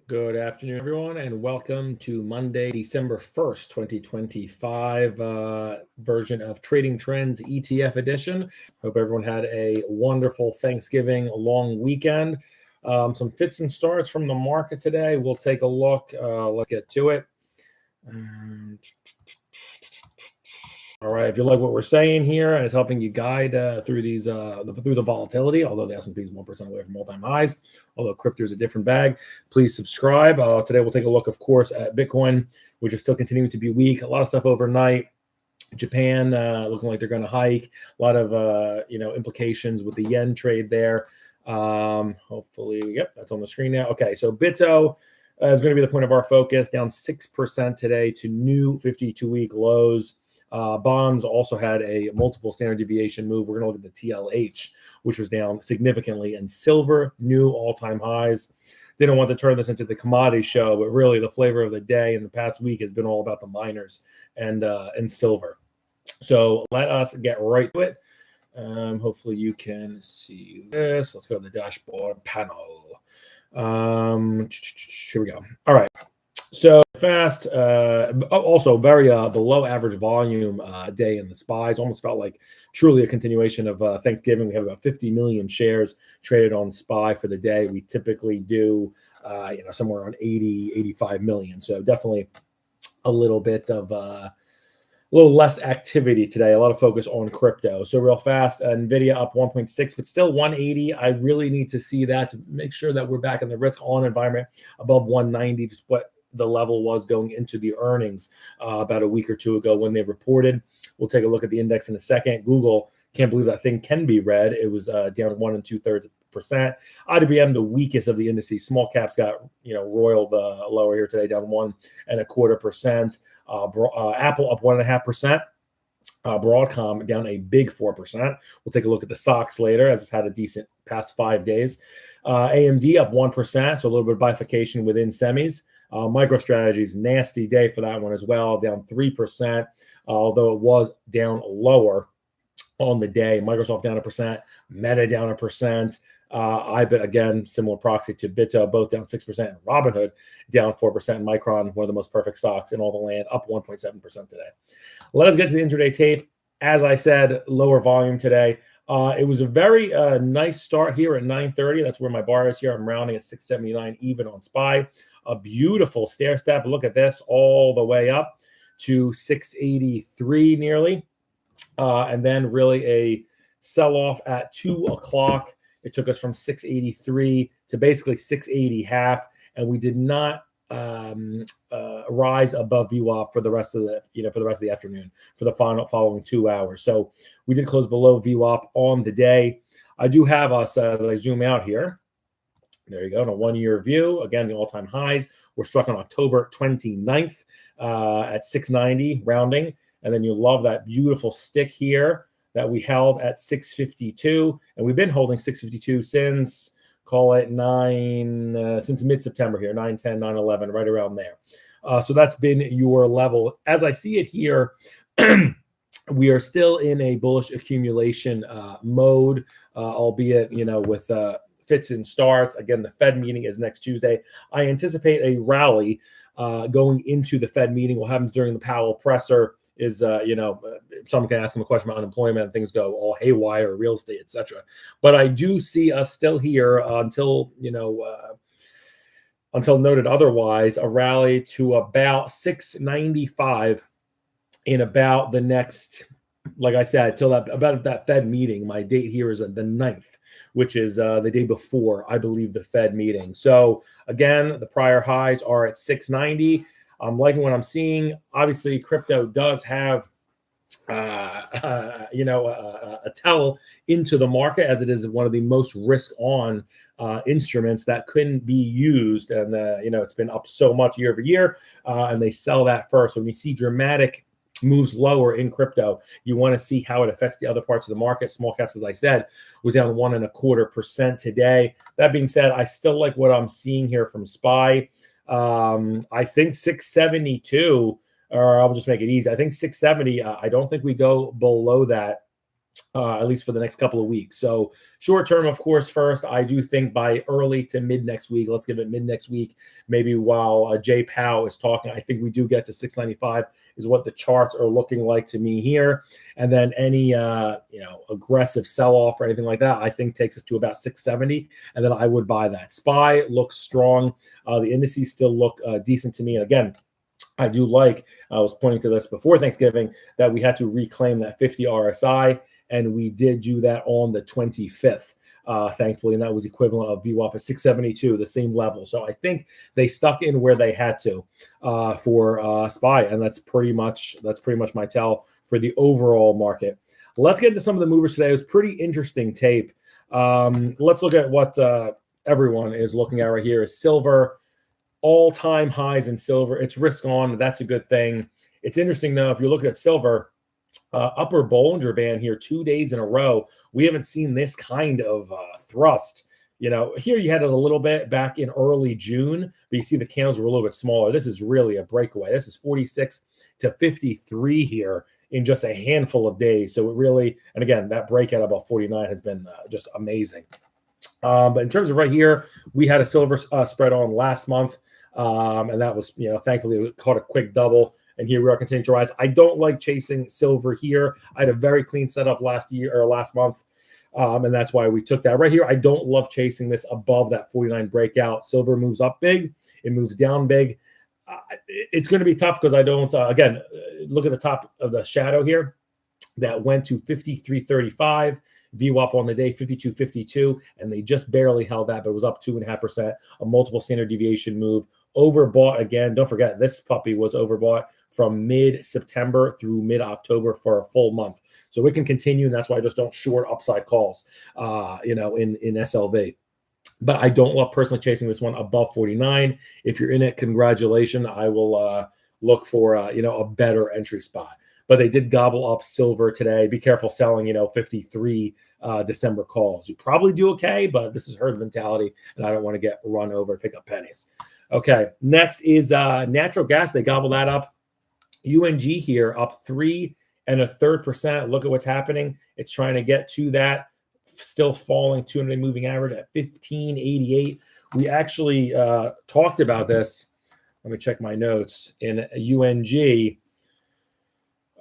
Good afternoon, everyone, and welcome to Monday, December 1st, 2025 version of Trading Trends ETF edition. Hope everyone had a wonderful Thanksgiving long weekend. Some fits and starts from the market today. We'll take a look. Let's get to it. All right, if you like what we're saying here and it's helping you guide through these through the volatility, although the S&P is 1% away from all-time highs, although crypto is a different bag, please subscribe. Today we'll take a look, of course, at Bitcoin, which is still continuing to be weak. A lot of stuff overnight. Japan looking like they're going to hike. A lot of implications with the yen trade there. Hopefully, yep, that's on the screen now. Okay, so BITO is going to be the point of our focus, down 6% today to new 52-week lows. Bonds also had a multiple standard deviation move. We're going to look at the TLH, which was down significantly, and silver, new all-time highs. Didn't want to turn this into the commodity show, but really the flavor of the day in the past week has been all about the miners and silver. So let us get right to it. Hopefully you can see this. Let's go to the dashboard panel. Here we go. All right. So fast, also very below average volume day in the SPYs. Almost felt like truly a continuation of Thanksgiving. We have about 50 million shares traded on SPY for the day. We typically do, somewhere around 80, 85 million. So definitely a little bit of a little less activity today. A lot of focus on crypto. So real fast, NVIDIA up 1.6, but still 180. I really need to see that to make sure that we're back in the risk on environment above 190, just what the level was going into the earnings about a week or two ago when they reported. We'll take a look at the index in a second. Google, can't believe that thing can be read. It was down 1 2/3%. IWM, the weakest of the indices. Small caps got roiled lower here today, down 1 1/4%. Apple up 1.5%. Broadcom down a big 4%. We'll take a look at the SOXX later, as it's had a decent past 5 days. AMD up 1%, so a little bit of bifurcation within semis. MicroStrategy's nasty day for that one as well, down 3%, although it was down lower on the day. Microsoft down 1%, Meta down 1%. IBIT, again, similar proxy to BITO, both down 6%. Robinhood down 4%. Micron, one of the most perfect stocks in all the land, up 1.7% today. Let us get to the intraday tape. As I said, lower volume today. It was a very nice start here at 9:30. That's where my bar is here. I'm rounding at 679 even on SPY. A beautiful stair step. Look at this all the way up to 683 nearly. And then really a sell-off at 2 o'clock. It took us from 683 to basically 680 half, and we did not rise above VWAP for the rest of the afternoon, for the following 2 hours. So we did close below VWAP on the day. I do have us, as I zoom out here, there you go, in a 1-year view. Again, the all-time highs were struck on October 29th at 690 rounding. And then you'll love that beautiful stick here that we held at 652. And we've been holding 652 since, call it since mid-September here, 9/10, 9/11, right around there. So that's been your level. As I see it here, we are still in a bullish accumulation mode, albeit, with fits and starts. Again, the Fed meeting is next Tuesday. I anticipate a rally going into the Fed meeting. What happens during the Powell presser is, someone can ask him a question about unemployment and things go all haywire, real estate, etc. But I do see us still here until noted otherwise, a rally to about 695 in about the next, like I said, till about that Fed meeting. My date here is the 9th, which is the day before, I believe, the Fed meeting. So again, the prior highs are at 690. I'm liking what I'm seeing. Obviously, crypto does have a tell into the market, as it is one of the most risk-on instruments that couldn't be used. And it's been up so much year over year, and they sell that first. So when you see dramatic moves lower in crypto, you want to see how it affects the other parts of the market. Small caps, as I said, was down 1 1/4% today. That being said, I still like what I'm seeing here from SPY. I think 672, or I'll just make it easy. I think 670. I don't think we go below that at least for the next couple of weeks. So short term, of course, first, I do think by early to mid next week, let's give it mid next week, maybe while Jay Powell is talking, I think we do get to 695 is what the charts are looking like to me here. And then any, aggressive sell-off or anything like that, I think takes us to about 670. And then I would buy that. SPY looks strong. The indices still look decent to me. And again, I do like, I was pointing to this before Thanksgiving, that we had to reclaim that 50 RSI. And we did do that on the 25th, thankfully, and that was equivalent of VWAP at 672, the same level. So I think they stuck in where they had to for SPY, and that's pretty much my tell for the overall market. Let's get into some of the movers today. It was pretty interesting tape. Let's look at what everyone is looking at right here. Is silver, all-time highs in silver. It's risk on. That's a good thing. It's interesting though, if you're looking at silver. Upper Bollinger Band here 2 days in a row. We haven't seen this kind of thrust. Here you had it a little bit back in early June, but you see the candles were a little bit smaller. This is really a breakaway. This is 46 to 53 here in just a handful of days. So it really, and again, that breakout about 49 has been just amazing. But in terms of right here, we had a silver spread on last month, and that was, thankfully it caught a quick double. And here we are continuing to rise. I don't like chasing silver here. I had a very clean setup last month, and that's why we took that right here. I don't love chasing this above that 49 breakout. Silver moves up big. It moves down big. It's going to be tough because I don't, again, look at the top of the shadow here. That went to 53.35. VWAP on the day, 52.52, and they just barely held that, but it was up 2.5%, a multiple standard deviation move. Overbought again. Don't forget, this puppy was overbought from mid-September through mid-October for a full month. So it can continue, and that's why I just don't short upside calls, in SLV. But I don't love personally chasing this one above 49. If you're in it, congratulations. I will look for, a better entry spot. But they did gobble up silver today. Be careful selling, 53 December calls. You probably do okay, but this is herd mentality, and I don't want to get run over and pick up pennies. Okay, next is natural gas. They gobble that up. UNG here up 3 1/3%. Look at what's happening. It's trying to get to that. Still falling 200-day moving average at 1588. We actually talked about this. Let me check my notes in UNG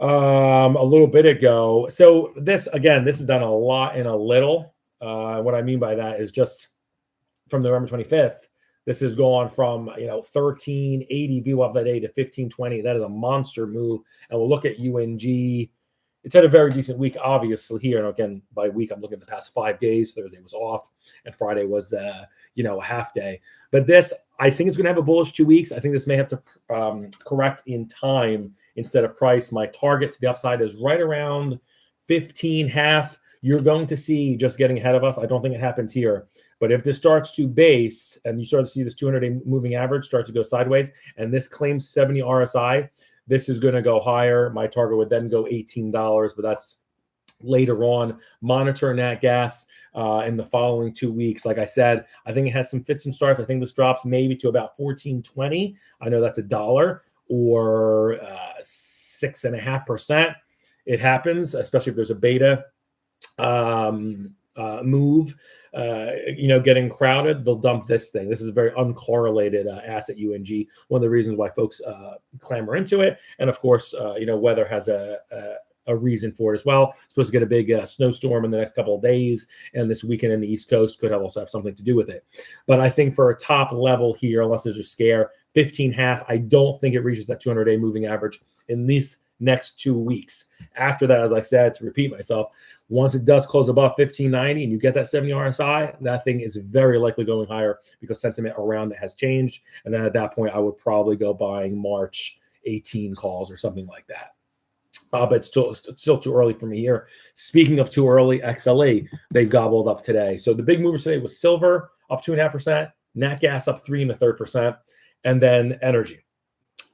a little bit ago. So this is done a lot in a little. What I mean by that is just from November 25th. This has gone from 1380 VWAP that day to 1520. That is a monster move. And we'll look at UNG. It's had a very decent week, obviously, here. And again, by week, I'm looking at the past 5 days. Thursday was off, and Friday was a half day. But this, I think it's going to have a bullish 2 weeks. I think this may have to correct in time instead of price. My target to the upside is right around 15.5. You're going to see just getting ahead of us. I don't think it happens here. But if this starts to base and you start to see this 200-day moving average start to go sideways, and this claims 70 RSI, this is going to go higher. My target would then go $18, but that's later on. Monitor nat gas in the following 2 weeks. Like I said, I think it has some fits and starts. I think this drops maybe to about 14.20. I know that's $1 or 6.5%. It happens, especially if there's a beta move, getting crowded. They'll dump this thing. This is a very uncorrelated asset, UNG. One of the reasons why folks clamor into it. And of course, weather has a reason for it as well. It's supposed to get a big snowstorm in the next couple of days, and this weekend in the East Coast could also have something to do with it. But I think for a top level here, unless there's a scare, 15.5, I don't think it reaches that 200-day moving average in these next 2 weeks. After that, as I said, to repeat myself, once it does close above 1590 and you get that 70 RSI, that thing is very likely going higher because sentiment around it has changed. And then at that point, I would probably go buying March 18 calls or something like that. But it's still too early for me here. Speaking of too early, XLE, they gobbled up today. So the big movers today was silver up 2.5%, nat gas up 3 1/3%, and then energy.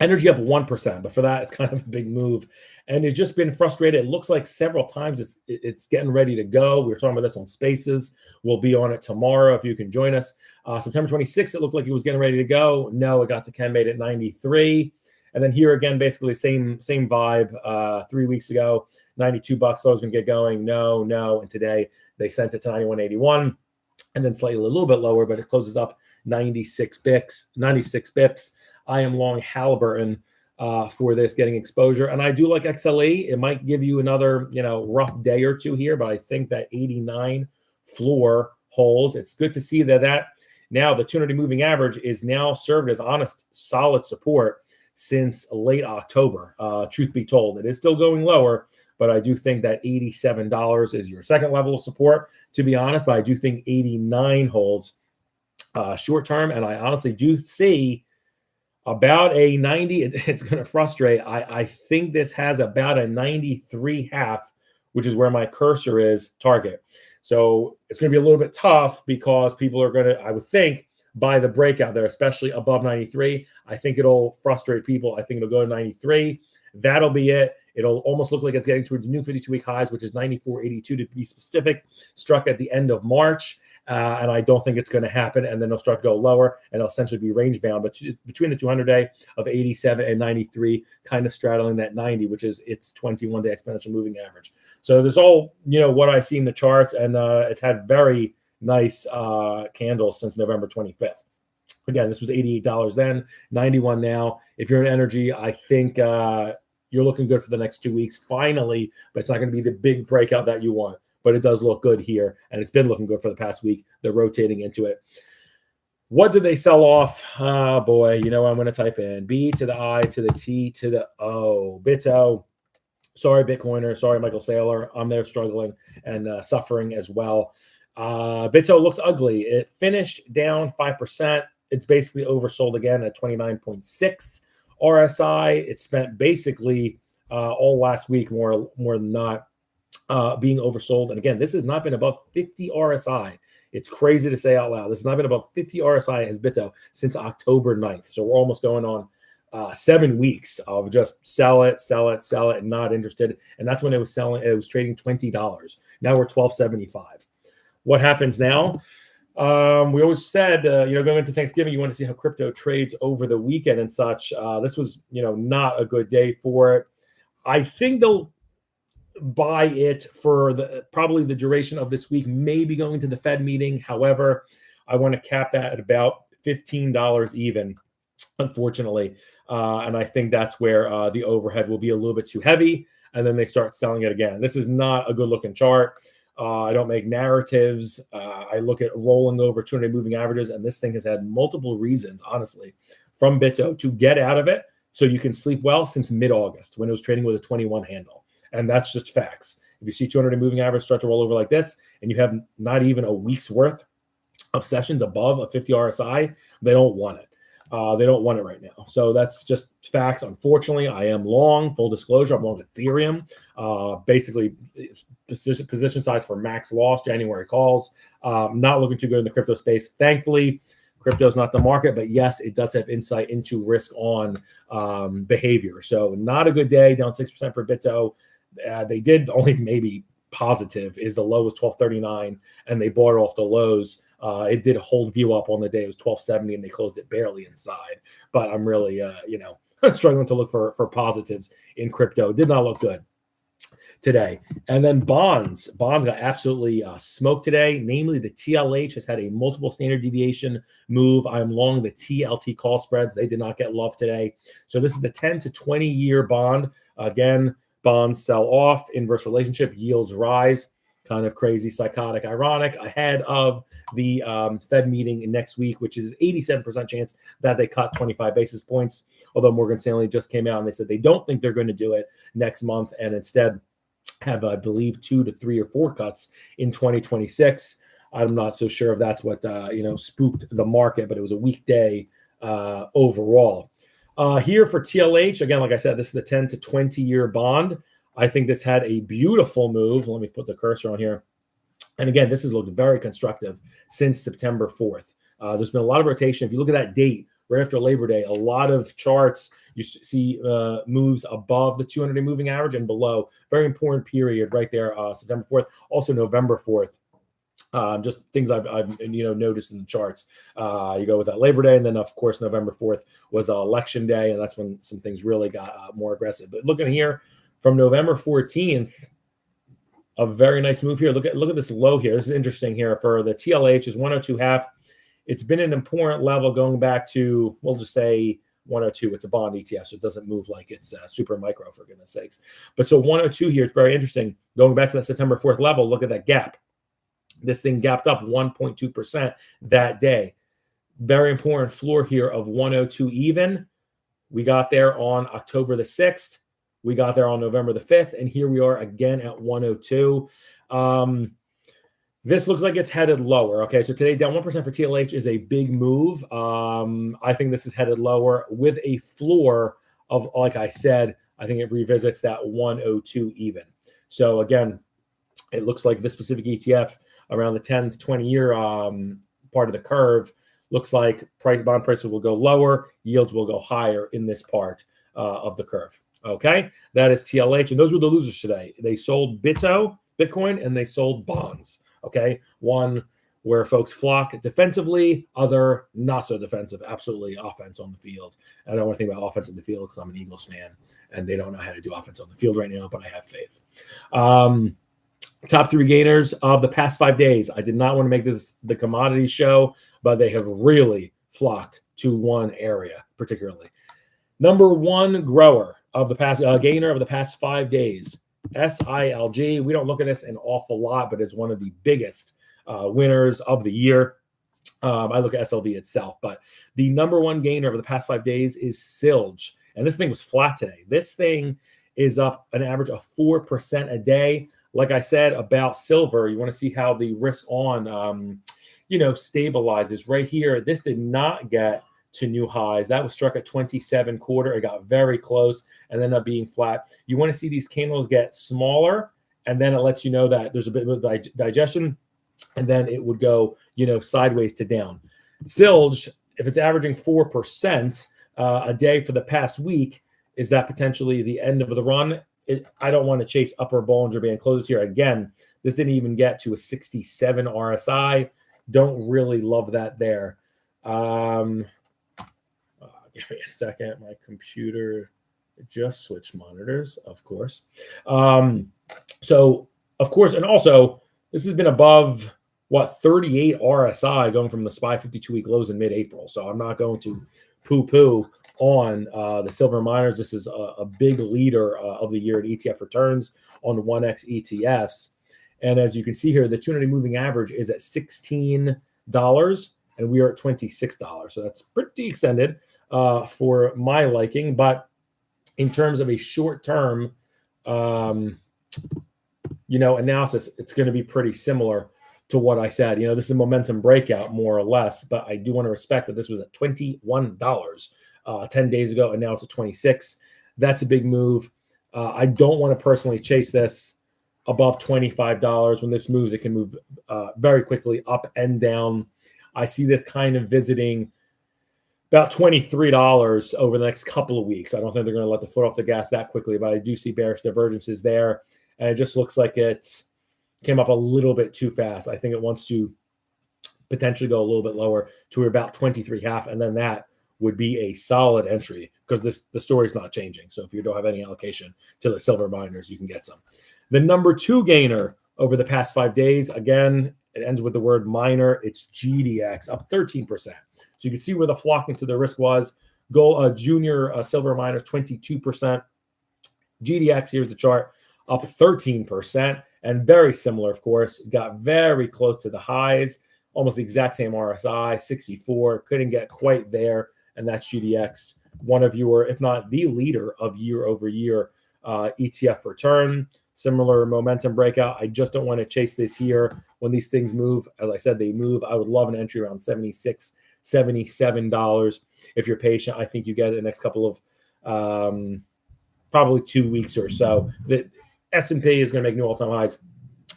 Energy up 1%, but for that, it's kind of a big move. And it's just been frustrated. It looks like several times it's getting ready to go. We were talking about this on Spaces. We'll be on it tomorrow if you can join us. September 26th, it looked like it was getting ready to go. No, it got to Ken made at 93. And then here again, basically same vibe. 3 weeks ago, $92, thought it was going to get going. No. And today they sent it to 91.81, and then slightly a little bit lower, but it closes up 96 bips. I am long Halliburton for this, getting exposure. And I do like XLE. It might give you another, rough day or two here, but I think that 89 floor holds. It's good to see that now the 200 moving average is now served as honest, solid support since late October. Truth be told, it is still going lower, but I do think that $87 is your second level of support, to be honest. But I do think 89 holds short term, and I honestly do see about a 90. It's going to frustrate. I think this has about a 93.5, which is where my cursor is, target. So it's going to be a little bit tough because people are going to, I would think, buy the breakout there, especially above 93. I think it'll frustrate people. I think it'll go to 93. That'll be it. It'll almost look like it's getting towards new 52-week highs, which is 94.82 to be specific, struck at the end of March. And I don't think it's going to happen. And then it'll start to go lower, and it'll essentially be range bound. But between the 200-day of 87 and 93, kind of straddling that 90, which is its 21-day exponential moving average. So there's all, what I see in the charts, and it's had very nice candles since November 25th. Again, this was $88 then, 91 now. If you're in energy, I think you're looking good for the next 2 weeks, finally, but it's not going to be the big breakout that you want. But it does look good here, and it's been looking good for the past week. They're rotating into it. What did they sell off? Oh, boy. I'm going to type in B to the I to the T to the O. BITO. Sorry, Bitcoiner. Sorry, Michael Saylor. I'm there struggling and suffering as well. BITO looks ugly. It finished down 5%. It's basically oversold again at 29.6 RSI. It spent basically all last week, more than not, being oversold. And again, this has not been above 50 RSI. It's crazy to say out loud. This has not been above 50 RSI as BITO since October 9th. So we're almost going on 7 weeks of just sell it, and not interested. And that's when it was selling. It was trading $20. Now we're $12.75. What happens now? We always said, going into Thanksgiving, you want to see how crypto trades over the weekend and such. This was, not a good day for it. I think they'll buy it for probably the duration of this week, maybe going to the Fed meeting. However, I want to cap that at about $15 even, unfortunately. And I think that's where the overhead will be a little bit too heavy, and then they start selling it again. This is not a good looking chart. I don't make narratives. I look at rolling over 200 moving averages, and this thing has had multiple reasons, honestly, from BITO to get out of it so you can sleep well since mid-August when it was trading with a 21 handle. And that's just facts. If you see 200 moving average start to roll over like this, and you have not even a week's worth of sessions above a 50 RSI, they don't want it. They don't want it right now. So that's just facts. Unfortunately, I am long. Full disclosure, I'm long Ethereum. Basically, position size for max loss, January calls. Not looking too good in the crypto space. Thankfully, crypto is not the market, but yes, it does have insight into risk on behavior. So not a good day, down 6% for BITO. They did only maybe positive, is the low was 12.39, and they bought it off the lows. It did hold view up on the day. It was 12.70, and they closed it barely inside. But I'm really, struggling to look for positives in crypto. It did not look good today. And then bonds got absolutely smoked today. Namely, the TLH has had a multiple standard deviation move. I'm long the TLT call spreads. They did not get love today. So this is the 10 to 20 year bond. Again, bonds sell off, inverse relationship, yields rise. Kind of crazy, psychotic, ironic, ahead of the Fed meeting next week, which is 87% chance that they cut 25 basis points. Although Morgan Stanley just came out and they said they don't think they're going to do it next month, and instead have, I believe, 2 to 3 or 4 cuts in 2026. I'm not so sure if that's what spooked the market, but it was a weak day overall. Here for TLH, again, like I said, this is the 10 to 20 year bond. I think this had a beautiful move. Let me put the cursor on here. And again, this has looked very constructive since September 4th. There's been a lot of rotation. If you look at that date, right after Labor Day, a lot of charts, you see moves above the 200-day moving average and below. Very important period right there, September 4th. Also November 4th. Just things I've noticed in the charts. You go with that Labor Day, and then of course November 4th was election day, and that's when some things really got more aggressive. But looking here from November 14th, a very nice move here. Look at this low here. This is interesting here for the TLH is 102.5. It's been an important level going back to, we'll just say 102. It's a bond ETF, so it doesn't move like it's super micro, for goodness sakes. But so 102 here, it's very interesting. Going back to that September 4th level, look at that gap. This thing gapped up 1.2% that day. Very important floor here of 102 even. We got there on October the 6th. We got there on November the 5th. And here we are again at 102. This looks like it's headed lower. Okay, so today down 1% for TLH is a big move. I think this is headed lower with a floor of, like I said, I think it revisits that 102 even. So again, it looks like this specific ETF around the 10 to 20 year part of the curve looks like bond prices will go lower, yields will go higher in this part of the curve. Okay, that is TLH, and those were the losers today. They sold BITO, Bitcoin, and they sold bonds. Okay, one where folks flock defensively, other not so defensive, absolutely offense on the field. I don't want to think about offense in the field because I'm an Eagles fan, and they don't know how to do offense on the field right now, but I have faith. Top three gainers of the past 5 days. I did not want to make this the commodity show, but they have really flocked to one area particularly. Number one grower of the past, gainer of the past 5 days, SILJ. We don't look at this an awful lot, but it's one of the biggest winners of the year. I look at SLV itself, but the number one gainer over the past 5 days is SILJ. And this thing was flat today. This thing is up an average of 4% a day. Like I said about silver, you want to see how the risk on, stabilizes right here. This did not get to new highs. That was struck at 27.25. It got very close and ended up being flat. You want to see these candles get smaller, and then it lets you know that there's a bit of digestion, and then it would go, sideways to down. SILJ, if it's averaging 4% a day for the past week, is that potentially the end of the run? I don't want to chase upper Bollinger Band closes here. Again, this didn't even get to a 67 RSI. Don't really love that there. Give me a second. My computer just switched monitors, of course. So, of course, and also, this has been above, 38 RSI going from the SPY 52-week lows in mid-April. So I'm not going to poo-poo on the silver miners. This is a big leader of the year at ETF returns on 1X ETFs. And as you can see here, the 200 moving average is at $16, and we are at $26. So that's pretty extended for my liking. But in terms of a short-term, analysis, it's going to be pretty similar to what I said. This is a momentum breakout, more or less, but I do want to respect that this was at $21 10 days ago, and now it's at 26. That's a big move. I don't want to personally chase this above $25. When this moves, it can move very quickly up and down. I see this kind of visiting about $23 over the next couple of weeks. I don't think they're going to let the foot off the gas that quickly, but I do see bearish divergences there, and it just looks like it came up a little bit too fast. I think it wants to potentially go a little bit lower to about 23.5, and then that would be a solid entry because the story is not changing. So if you don't have any allocation to the silver miners, you can get some. The number two gainer over the past 5 days, again, it ends with the word miner. It's GDX, up 13%. So you can see where the flocking to the risk was. Gold, junior silver miners, 22%. GDX, here's the chart, up 13%. And very similar, of course, got very close to the highs, almost the exact same RSI, 64. Couldn't get quite there. And that's GDX, one of your, if not the leader of year-over-year ETF return. Similar momentum breakout. I just don't want to chase this here when these things move. As I said, they move. I would love an entry around $76, $77. If you're patient, I think you get it in the next couple of probably 2 weeks or so. The S&P is going to make new all-time highs.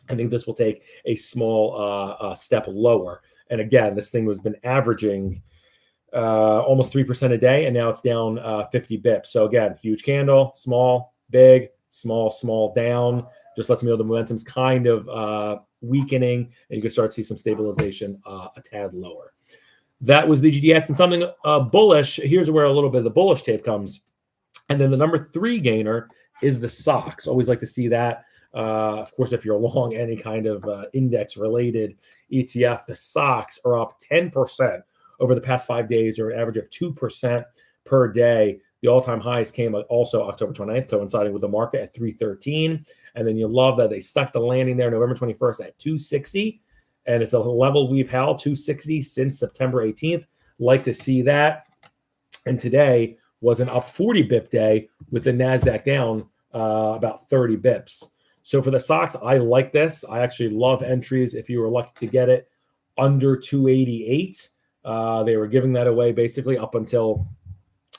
I think this will take a small step lower. And again, this thing has been averaging almost 3% a day, and now it's down 50 bips. So again, huge candle, small, big, small, small down. just lets me know the momentum's kind of weakening, and you can start to see some stabilization a tad lower. That was the GDX, and something bullish. Here's where a little bit of the bullish tape comes. And then the number 3 gainer is the SOXX. Always like to see that. Of course, if you're long any kind of index-related ETF, the SOXX are up 10% over the past 5 days, or an average of 2% per day. The all-time highs came also October 29th, coinciding with the market at 313. And then you love that they stuck the landing there November 21st at 260. And it's a level we've held, 260, since September 18th. Like to see that. And today was an up 40 bip day with the NASDAQ down about 30 bips. So for the SOXX, I like this. I actually love entries if you were lucky to get it under 288. They were giving that away basically up until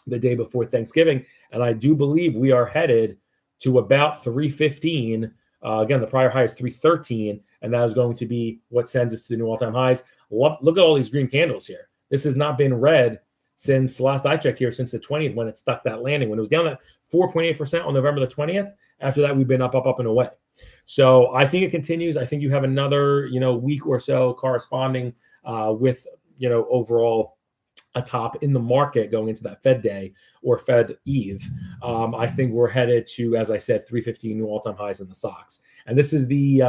the day before Thanksgiving. And I do believe we are headed to about 315. Again, the prior high is 313, and that is going to be what sends us to the new all-time highs. Look at all these green candles here. This has not been red since last I checked here, since the 20th, when it stuck that landing, when it was down at 4.8% on November the 20th. After that, we've been up and away. So I think it continues. I think you have another, week or so corresponding with, overall a top in the market going into that Fed day or Fed Eve. I think we're headed to, as I said, 315 new all-time highs in the SOXX. And this is the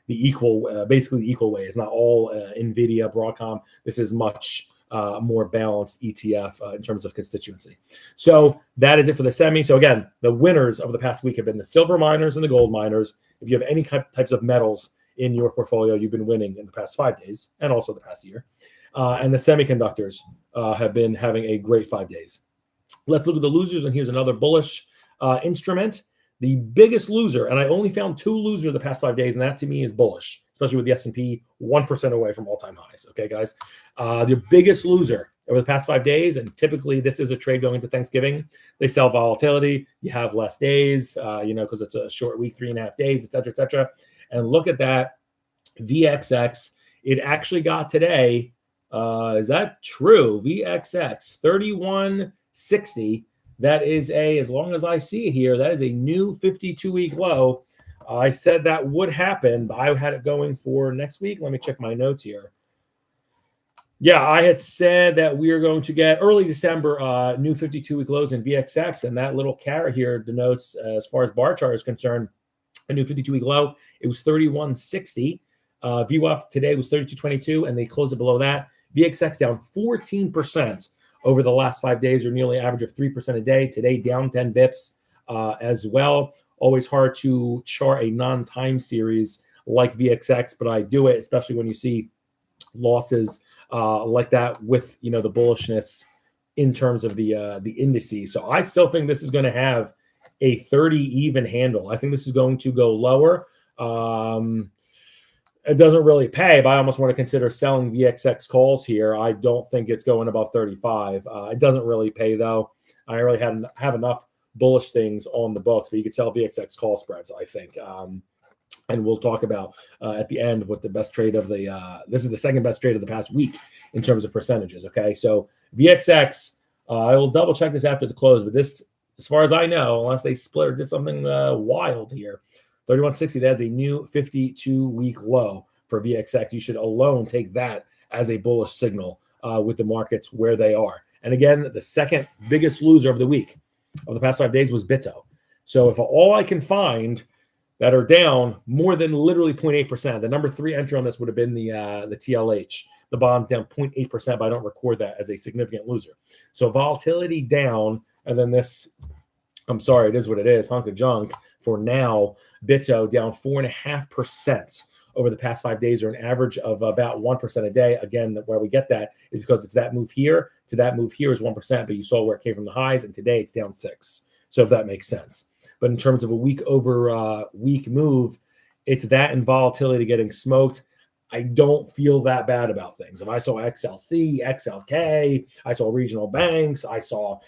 equal, basically the equal way. It's not all NVIDIA, Broadcom. This is much more balanced ETF in terms of constituency. So that is it for the semi. So again, the winners of the past week have been the silver miners and the gold miners. If you have any types of metals in your portfolio, you've been winning in the past 5 days and also the past year. And the semiconductors have been having a great 5 days. Let's look at the losers, and here's another bullish instrument. The biggest loser, and I only found 2 losers the past 5 days, and that to me is bullish, especially with the S&P 1% away from all-time highs. Okay, guys? The biggest loser over the past 5 days, and typically this is a trade going into Thanksgiving. They sell volatility. You have less days, because it's a short week, 3.5 days, et cetera, et cetera. And look at that, VXX. It actually got today. Is that true? VXX 3160. That is as long as I see it here, that is a new 52-week low. I said that would happen, but I had it going for next week. Let me check my notes here. Yeah, I had said that we are going to get early December new 52-week lows in VXX, and that little caret here denotes, as far as bar chart is concerned, a new 52-week low. It was 3160. VWAP today was 3222, and they closed it below that. VXX down 14% over the last 5 days, or nearly average of 3% a day. Today, down 10 bips as well. Always hard to chart a non-time series like VXX, but I do it, especially when you see losses like that with, the bullishness in terms of the indices. So I still think this is going to have a 30 even handle. I think this is going to go lower. It doesn't really pay, but I almost want to consider selling VXX calls here. I don't think it's going above 35. It doesn't really pay, though. I really have enough bullish things on the books, but you could sell VXX call spreads, I think. And we'll talk about at the end what the best trade of this is the second best trade of the past week in terms of percentages. Okay, so VXX, I will double check this after the close, but this, as far as I know, unless they split or did something wild here, 3160, that's a new 52-week low for VXX. You should alone take that as a bullish signal with the markets where they are. And again, the second biggest loser of the week of the past 5 days was BITO. So if all I can find that are down more than literally 0.8%, the number 3 entry on this would have been the TLH. The bond's down 0.8%, but I don't record that as a significant loser. So volatility down, and then this, I'm sorry, it is what it is, hunk of junk for now. BITO down 4.5% over the past 5 days, or an average of about 1% a day. Again, where we get that is because it's that move here to that move here is 1%, but you saw where it came from the highs, and today it's down 6. So if that makes sense. But in terms of a week over week move, it's that and volatility getting smoked. I don't feel that bad about things. If I saw XLC, XLK, I saw regional banks, I saw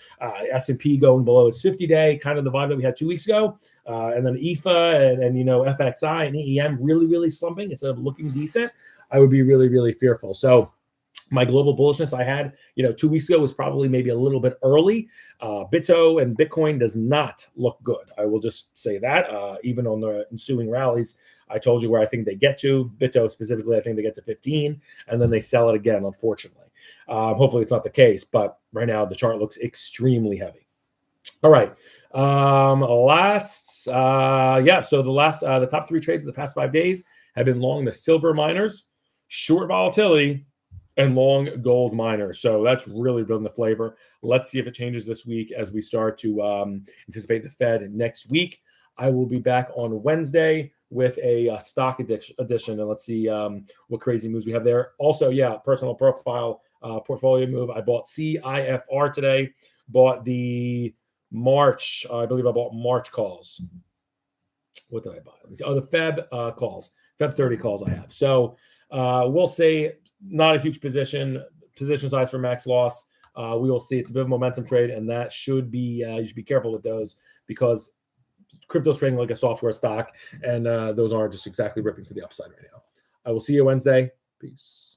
S&P going below its 50-day, kind of the vibe that we had 2 weeks ago, and then IFA and FXI and EEM really, really slumping instead of looking decent, I would be really, really fearful. So My global bullishness I had, 2 weeks ago was probably maybe a little bit early. BITO and Bitcoin does not look good. I will just say that. Even on the ensuing rallies, I told you where I think they get to. BITO specifically, I think they get to 15, and then they sell it again, unfortunately. Hopefully it's not the case, but right now the chart looks extremely heavy. All right. The top 3 trades of the past 5 days have been long the silver miners, short volatility, and long gold miners. So that's really been the flavor. Let's see if it changes this week as we start to anticipate the Fed next week. I will be back on Wednesday with a stock edition, and let's see what crazy moves we have there. Also, personal profile portfolio move. I bought CIFR today. Bought the March. I believe I bought March calls. What did I buy? Let me see. Oh, the Feb calls. Feb 30 calls I have. So we'll say not a huge position size for max loss. We will see. It's a bit of a momentum trade, and that should be you should be careful with those because crypto's trading like a software stock, and those aren't just exactly ripping to the upside right now. I will see you Wednesday. Peace.